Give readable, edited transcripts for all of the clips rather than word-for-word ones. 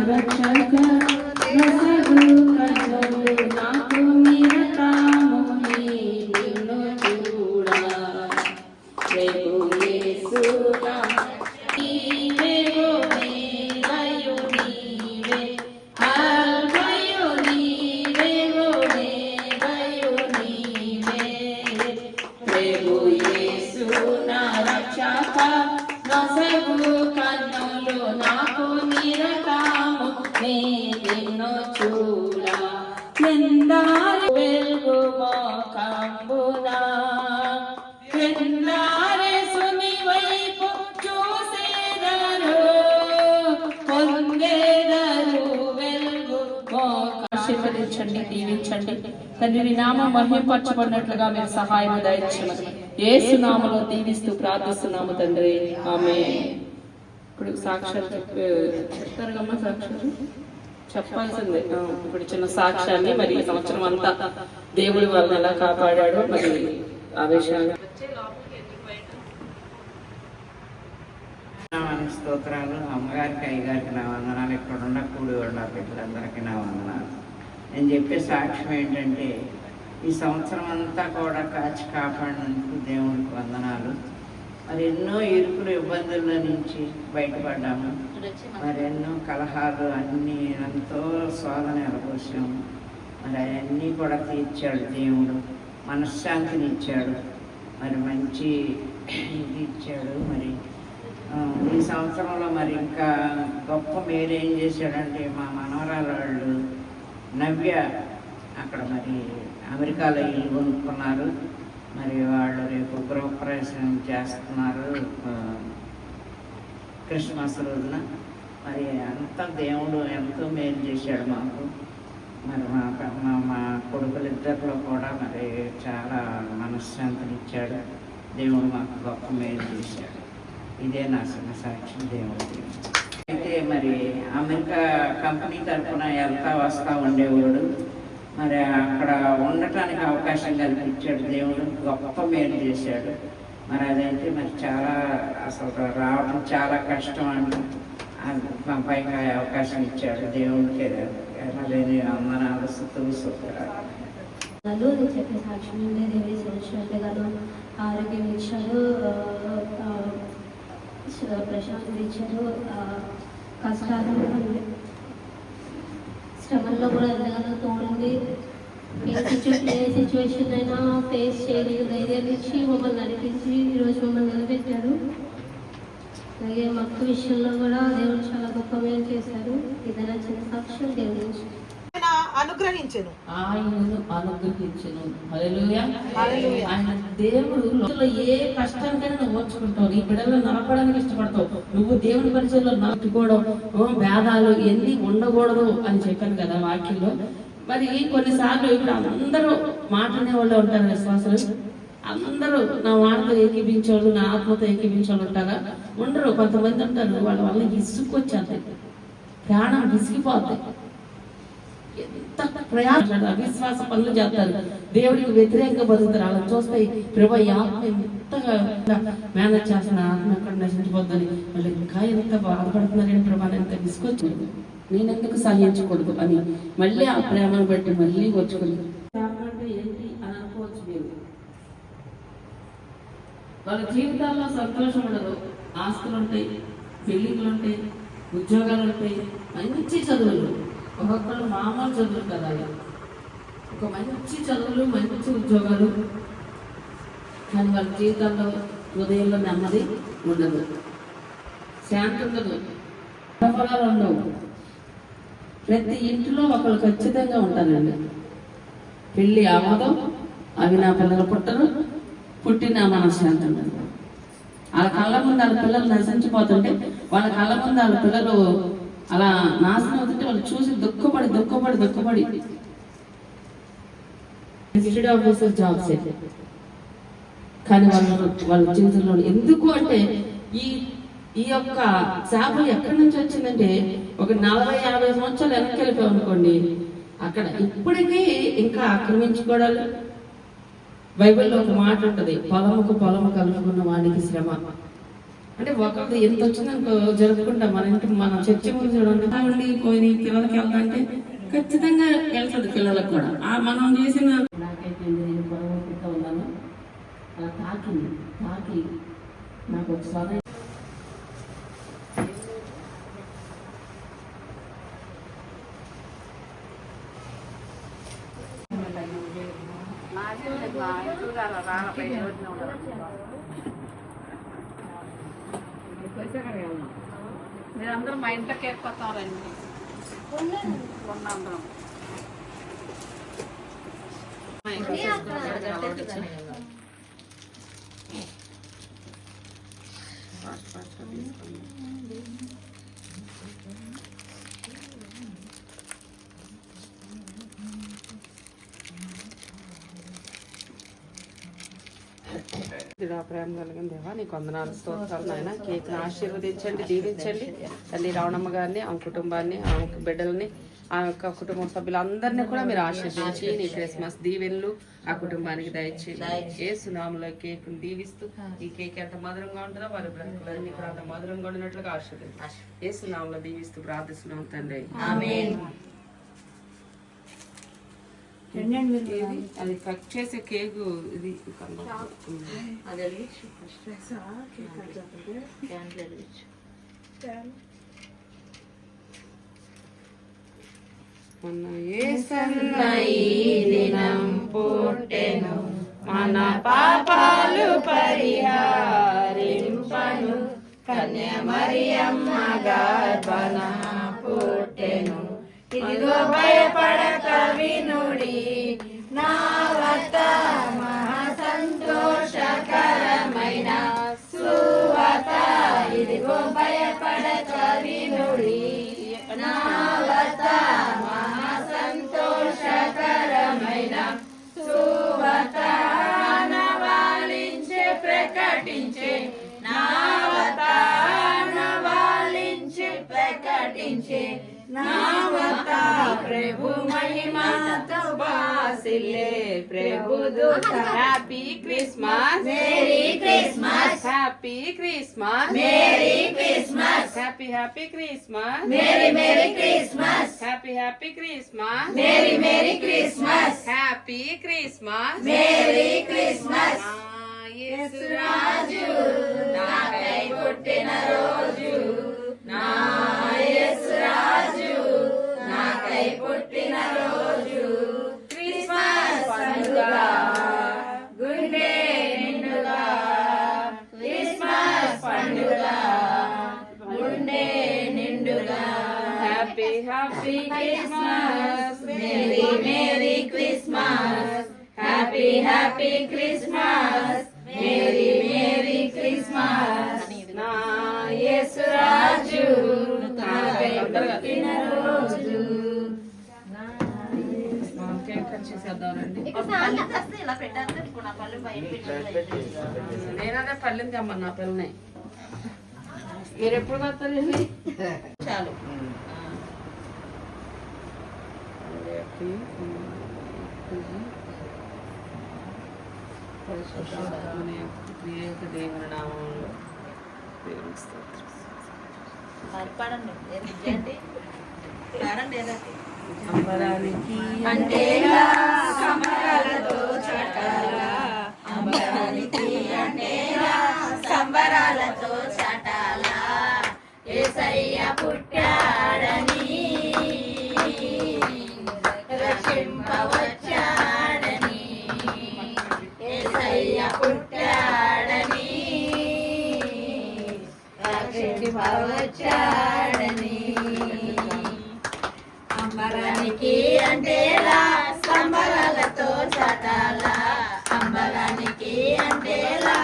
రక్షక నసగు కన్నులు నాకు నిరతము నిన్ను చూడ రేపు యేసు నీవేవో మేలయు నీవే అల్ఫయు నీవేవో మేలయు నీవే రేపు యేసు నా రక్షక నసగు కన్నులు నాకు నిరతము నిన్ను చూడ నిందారు వెలుగు మోకంబునా సుని వైపు చూసేదరు పొందేదరు వెలుగు ఆశీర్వదించండి, దీవించండి. తండ్రి నామం మహిమపరచబడినట్లుగా మీరు సహాయం దయచేయమని యేసు నామములో దీవిస్తూ ప్రార్థిస్తున్నాము తండ్రి, ఆమేన్. ఇప్పుడు సాక్ష్యాలు చెప్తారు కమ్మా, సాక్ష్యాలు చెప్పాల్సిందే. ఇప్పుడు చిన్న సాక్ష్యాన్ని మరి ఈ సంవత్సరం అంతా దేవుడు వాళ్ళని ఎలా కాపాడాడో మరి ఆ విషయాన్ని. స్తోత్రాలు. అమ్మగారికి అయ్యగారికి నా వందనాలు. ఇక్కడ ఉన్న కూడి ఉన్న బిడ్డలందరికీ నా వందనాలు. నేను చెప్పే సాక్ష్యం ఏంటంటే, ఈ సంవత్సరం అంతా కూడా కాచి కాపాడినందుకు దేవుడికి వందనాలు. మరి ఎన్నో ఇరుకులు ఇబ్బందుల నుంచి బయటపడ్డాము. మరి ఎన్నో కలహాలు అన్నీ ఎంతో శోధన ఎలబోసాము. మరి అవన్నీ కూడా తీర్చాడు దేవుడు. మనశ్శాంతిని ఇచ్చాడు, మరి మంచి ఇది ఇచ్చాడు. మరి ఈ సంవత్సరంలో మరి ఇంకా గొప్ప మేరేం చేశాడంటే, మా మనవరాలు వాళ్ళు నవ్య అక్కడ మరి అమెరికాలో ఇల్లు కొనుక్కున్నారు. మరి వాళ్ళు రేపు గృహప్రవేశం చేస్తున్నారు క్రిస్మస్ రోజున. మరి అంత దేవుడు ఎంతో మేలు చేశాడు మాకు. మరి మా కొడుకులిద్దరిలో కూడా మరి చాలా మనశ్శాంతిని ఇచ్చాడు దేవుడు. మాకు గొప్ప మేలు చేశాడు. ఇదే నా చిన్న సాక్ష్యం దేవుడికి. అయితే మరి అమెరికా కంపెనీ తరఫున వెళ్తా వస్తూ ఉండేవాడు. మరి అక్కడ ఉండటానికి అవకాశం కల్పించాడు దేవుడు. గొప్ప మేలు చేశాడు. మరి అదైతే మరి చాలా అసలు రావడం చాలా కష్టం అండి. పైగా అవకాశం ఇచ్చాడు దేవుడికి. అదే అందనాలు స్తుతులు స్తోత్రాలు. చెప్పే సాక్ష్యం దేవుడి సంవత్సరాలుగాను ఆరోగ్యం ఇచ్చాడు, ప్రశాంతి ఇచ్చారు. కష్టాలు శ్రమల్లో కూడా ఎంతగానో తోడుంది. ఏ సిచ్యువేషన్ అయినా ఫేస్ చేయలేదు, ధైర్యాన్ని ఇచ్చి మమ్మల్ని నడిపించి ఈరోజు మమ్మల్ని నిలబెట్టాడు. అలాగే మక్క విషయంలో కూడా దేవుడు చాలా గొప్ప మేలు చేశారు. ఏదైనా చిన్న సాక్ష్యం దేవుడి నుంచి అనుగ్రహించెను, ఆయనను అనుగ్రహించెను. హల్లెలూయా. ఆయన దేవుడు ఏ కష్టానికైనా నువ్వు ఓర్చుకుంటావు. నీ బిడ్డలను నలపడానికి ఇష్టపడతావు. నువ్వు దేవుని పరిచయంలో నలుపుకోవడం, వేదాలు ఎన్ని ఉండకూడదు అని చెప్పాను కదా వాక్యంలో. మరి కొన్నిసార్లు ఇప్పుడు అందరూ మాట అనేవాళ్ళు ఉంటారు, విశ్వాసులు అందరూ నా మాటతో ఏకీపించేవాళ్ళు, నా ఆత్మతో ఏకీపించేవాళ్ళు ఉంటారా? ఉండరు. కొంతమంది ఉంటారు, వాళ్ళ వల్ల ఇసుకొచ్చేది, ప్రాణం విసిగిపోతాయి. ఎంత ప్రయాసం అవిశ్వాస పనులు చేస్తారు, దేవుడికి వ్యతిరేకంగా బతుకుతారు. అలా చూస్తే ప్రభు ఈ ఆత్మ ఎంతగా మేనేజ్ చేస్తున్న ఆత్మ ఎక్కడ నశించిపోద్దని వాళ్ళు ఇంకా ఎంత బాధపడుతున్నారని ప్రభావం ఎంత విసుకొచ్చింది. నేను ఎందుకు సహించకూడదు అని మళ్ళీ ఆ ప్రేమను బట్టి మళ్ళీ వచ్చుకుంది. ఏంటి అని అనుకోవచ్చు. మేము వాళ్ళ జీవితాల్లో సంతోషం ఉండదు. ఆస్తులు ఉంటాయి, పెళ్లిళ్ళు ఉంటాయి, ఉద్యోగాలు ఉంటాయి, మంచి చదువులు. ఒక్కొక్కరు మామూలు చదువులు కదా, ఒక మంచి చదువులు, మంచి ఉద్యోగాలు, కానీ వాళ్ళ జీవితాల్లో హృదయంలో నెమ్మది ఉండదు, శాంతి ఉండదు, ఫలాలు ఉండవు. ప్రతి ఇంటిలో ఒకళ్ళు ఖచ్చితంగా ఉంటారండి. పెళ్ళి ఆమోదం, అవి నా పిల్లలు పుట్టరు, పుట్టిన మనశ్శాంతి ఉండదు. వాళ్ళ కళ్ళ ముందు వాళ్ళ పిల్లలు నశించిపోతుంటే, వాళ్ళ కళ్ళ ముందు వాళ్ళ పిల్లలు అలా నాశనం అవుతుంటే వాళ్ళు చూసి దుఃఖపడి జాబ్స్ అయితే, కానీ వాళ్ళ జీవితంలో ఎందుకు అంటే ఈ యొక్క శాపం ఎక్కడి నుంచి వచ్చిందంటే, ఒక 40-50 సంవత్సరాలు వెనక్కి వెళ్ళిపోయాం అనుకోండి, అక్కడ ఇప్పటికీ ఇంకా ఆక్రమించుకోవడాలు. బైబిల్లో ఒక మాట ఉంటుంది, పొలము కలుపుకున్న వాడికి శ్రమ. అంటే ఒకళ్ళు ఎంత వచ్చినా జరుపుకుంటాం మన ఇంటి మన చర్చి ముందు చూడండి పోయి పిల్లలకి వెళ్తాంటే ఖచ్చితంగా వెళ్తుంది పిల్లలకు కూడా మనం చేసిన నాకైతే నేను పొరవకుంటూ ఉన్నాను అలా తాకి నాకు ఒకసారి మీరందరూ మా ఇంట్లోకి ఎక్కుతారండి అందరం ప్రేమ కలిగిన దేవా నీకు వందనాలు స్తోత్రాలు నాయన కేక్ని ఆశీర్వదించండి దీవించండి తల్లి రావణమ్మ గారిని ఆమె కుటుంబాన్ని ఆమె బిడ్డల్ని ఆ యొక్క కుటుంబ సభ్యులందరినీ కూడా మీరు ఆశీర్వదించి నీ క్రిస్మస్ దీవెనలు ఆ కుటుంబానికి దయచేయండి ఏ సునాములో కేక్ దీవిస్తూ ఈ కేక్ ఎంత మధురంగా ఉంటుందో వారి బ్రతుకులన్నీ కూడా అంత మధురంగా ఉండినట్లుగా ఆశీర్వదించి ఏ సునాములో దీవిస్తూ ప్రార్థిస్తున్నాం తండ్రి అది కట్ చేసే కేకు ఇది మన యేసన్న ఈ దినం పుట్టెను మన పాపాలు పరిహరింపను కన్య మరియమ్మ గర్భన పుట్టెను ఇదిగో భయపడక వినుడి నా వద్ద మహా సంతోషకరమైన సువార్త ఇదిగో భయపడక వినుడి నా వద్ద మహా సంతోషకరమైన సువార్త నవాలించే ప్రకటించే నా వద్ద నవాలించే ప్రకటించే నావత ప్రభు మహిమాతో బాసిల్లే ప్రభు దూత happy Christmas merry Christmas happy Christmas merry Christmas happy happy Christmas merry merry Christmas happy happy Christmas merry merry Christmas happy Christmas merry Christmas Yesu రాజు నాకై పుట్టిన రోజు నా యేసు రాజు నాకై పుట్టిన రోజు క్రిస్మస్ పండుగ గుండె నిండుగా క్రిస్మస్ పండుగ గుండె నిండుగా happy happy Christmas merry merry Christmas happy happy Christmas merry merry Christmas నా యేసు రాజు నాకై పుట్టిన రోజు నేనదే పళ్ళింది అమ్మ నా పిల్లని మీరు ఎప్పుడు కడతారండి చాలు దేవుని నామంలో దేవునికి స్తోత్రం అంబరానికి అంటేలా సంబరాలతో చటాలా అంబరానికి అంటేలా సంబరాలతో చటాలా యేసయ్య పుట్టాడని రక్షింపవచ్చాడని యేసయ్య పుట్టాడని రక్షింపవచ్చాడని అంబరానికి అంటేలా సంబరాలతో చటాలా అంబరానికి అంటేలా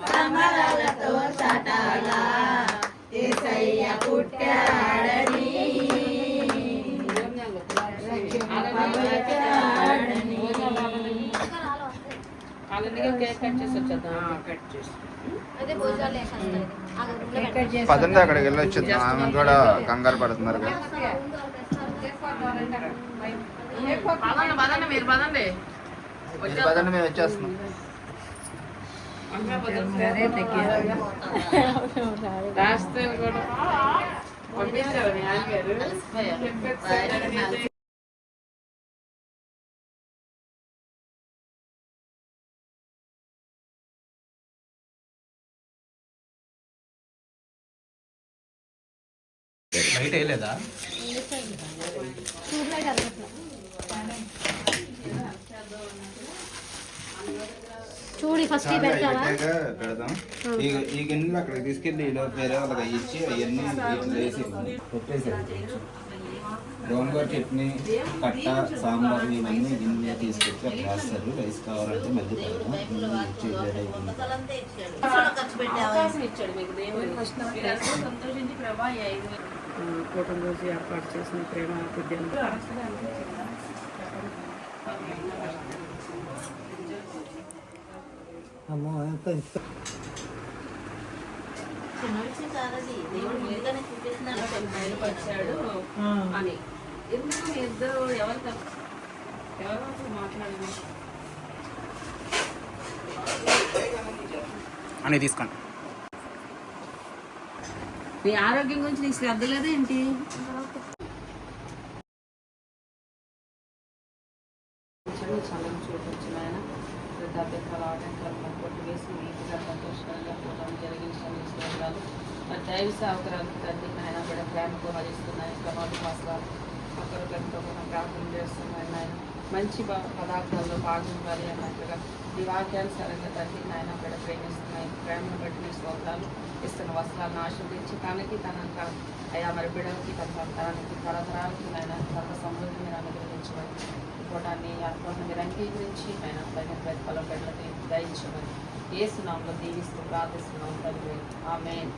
సంబరాలతో చటాలా యేసయ్య పుట్టాడని రక్షింపవచ్చాడని కేక్ కట్ చేసి వచ్చేద్దాం కట్ చేసి పదండి అక్కడికి వెళ్ళి వచ్చేద్దాం ఆమె కూడా కంగారు పడుతున్నారు కదా మీరు పదండి పదండి మేము వచ్చేస్తున్నాం రాస్తే కూడా పంపించారు మీ ఆయన గారు. బయట వేయలేదా? చూడి ఫస్ట్ పెడతావా? పెడదాం. ఈ గిన్నెలు అక్కడికి తీసుకెళ్ళి ఇలా వేరే వాళ్ళకి ఇచ్చి అవన్నీ వేసి పెట్టేసారు. గోంగూర చట్నీ, కట్ట, సాంబార్ ఇవన్నీ గిన్నె తీసుకొచ్చి అక్కడ వేస్తారు. రైస్ కావాలంటే మళ్ళీ పెడతాం. అవకాశం ఇచ్చాడు మీకు దేవుడు. మీరు ఎంతో సంతోషించి ప్రభా ఈ 5,000 కూటమి రోజు ఏర్పాటు చేసిన ప్రేమ విద్యను బయలుపరిచాడు అని. ఎందుకు మీ ఇద్దరు ఎవరు మాట్లాడారు అని తీసుకోండి. నీ ఆరోగ్యం గురించి నీకు శ్రద్ధ లేదేంటి? చల్లని చూపించిన ఆయన వృద్ధాప్యతలు ఆటంకాలను కొట్టు వేసి నీతిగా సంతోషంగా పూర్వం జరిగించడం ఇస్తున్నాడు. మరి దైవ సేవకురాలకు తండ్రి ఆయన కూడా ప్రేమతో హరిస్తున్నాయి. ప్రమాద వాసాలు ఒకరితో మనం ప్రార్థన చేస్తున్నాయి. ఆయన మంచి పదార్థాల్లో పాల్గొనాలి అన్నట్లుగా ఈ వాక్యానుసారంగా తండ్రి నాయన బిడ్డ ప్రేమిస్తున్నాయి. ప్రేమను బట్టి మీ స్తోత్రాలు. ఇస్తున్న వస్త్రాలను ఆశీర్వదించి తనకి తనక అయా మరి బిడ్డలకి తన సంతానానికి తరతరాలకి నాయన సర్వ సమృద్ధి మీరు అనుగ్రహించమని ఇవ్వడాన్ని అనుకోవడం మీరు అంగీకరించి ఆయన తగిన ప్రతిఫలం బిడ్డలకి దయించమని యేసు నామములో దీవిస్తూ ప్రార్థిస్తున్నాం తండ్రి. ఆమేన్.